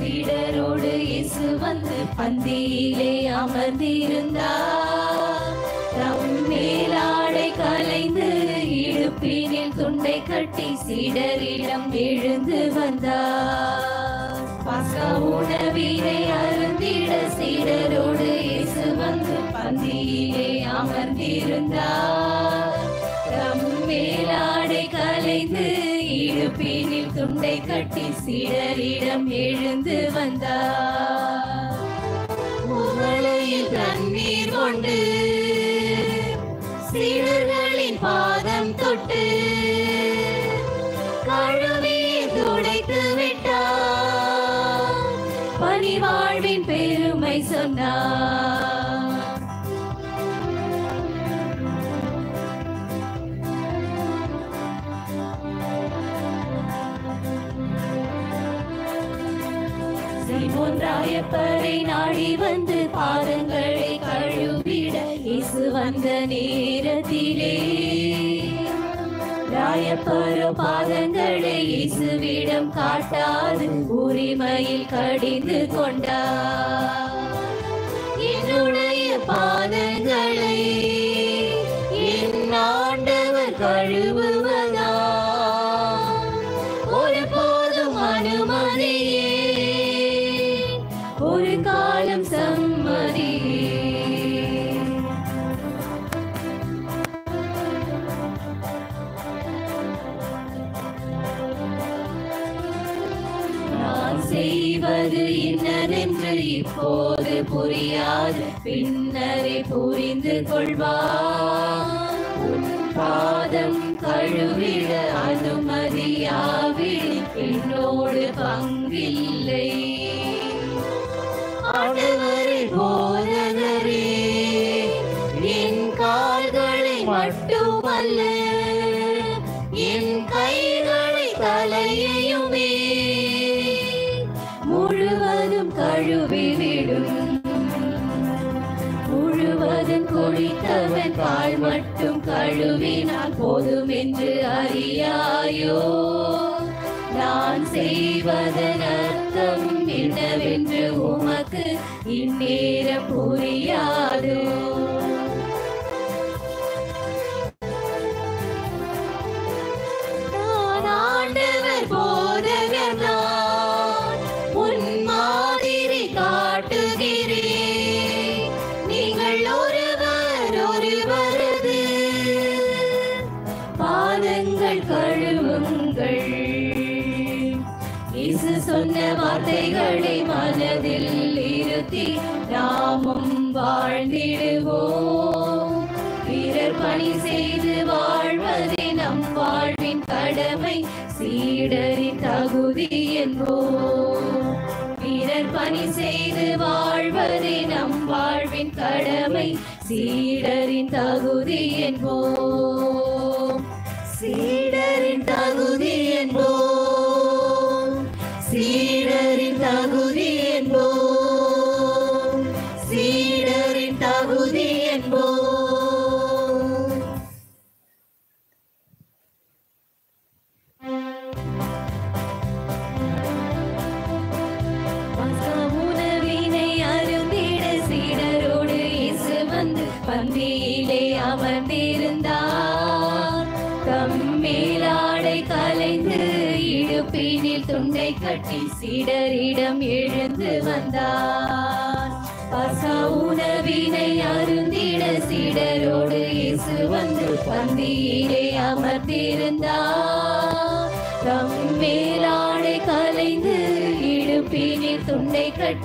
சீடரோடு இயேசு வந்து பந்தியிலே அமர்ந்திருந்தார். தம் மேலாடை கலைந்து இடுப்பினில் துண்டை கட்டி சீடரிடம் எழுந்து வந்தார். பஸ்கா உணவினை அருந்திட சீடரோடு இயேசு வந்து பந்தியிலே அமர்ந்திருந்தார். தம் மேலாடை கலைந்து இடுப்பினில் துண்டை கட்டி சீடரிடம் எழுந்து வந்தார். முகலையில் தண்ணீர் கொண்டு சீடர்களின் பாதம் தொட்டு கழுவி துடைத்து விட்டார். பரிவாழ்வின் பெருமை சொன்னார். சீமோன் ராயப்பரை நாடி வந்து பாதங்களை கழுவிட இயேசு வந்த நேரத்திலே ராயப்பரோ பாதங்களை இயேசுவிடம் காட்டாது உரிமையில் கடிந்து கொண்டார். என்னுடைய பாதங்களை என் ஆண்டவர் கழுவுவதா? ஒருபோதும் அனுமதியே, ஒரு காலம் சம்மதியே. நான் செய்வது இன்னதென்று இப்போது புரியாது, பின்னரே புரிந்து கொள்வார். உன் பாதம் கழுவிட அனுமதியாவில் என்னோடு பங்கில்லை. ஆண்டவரே போதகரே, என் கால்களை மட்டுமல்ல என் கைகளை தலையையுமே முழுவதும் கழுவிவிடும். முழுவதும் குளித்தவன் கால் மட்டும் கழுவினால் போதும் என்று அறியாயோ? நான் செய்வதன் அர்த்தம் என்னவென்று உமக்கு இந்நேரம் புரியாதோ? நான் ஆண்டவர் போதகர், நான் உன் மாதிரி காட்டுகிறேன். நீங்கள் ஒருவர் ஒருவரது பாதங்கள் கழுவுங்கள். இயேசு சொன்ன வார்த்தைகளை மனதில் இருத்தி நாமும் வாழ்ந்திடுவோம். பிறர் பணி செய்து வாழ்வதே நம் வாழ்வின் கடமை, சீடரின் தகுதி என்போம். பிறர் பணி செய்து வாழ்வதே நம் வாழ்வின் கடமை, சீடரின் தகுதி என்போம். சீடரின் தகுதி என்போம். சீடரின் தகுதி என்போம். சீடரின் தகுதி என்போம். உணவினை அருந்திட சீடரோடு இயேசு வந்து பந்தியிலே அமர்ந்திருந்தார். தம் மேலாடை கலைந்து இடுப்பினில் துண்டை கட்டி சீடரிடம் எழுந்து வந்தார். பஸ்கா உணவினை அருந்திட சீடரோடு இயேசு வந்து பந்தியிலே அமர்ந்திருந்தார். தம் மேலாடை கலைந்து இடுப்பினில் துண்டை கட்டி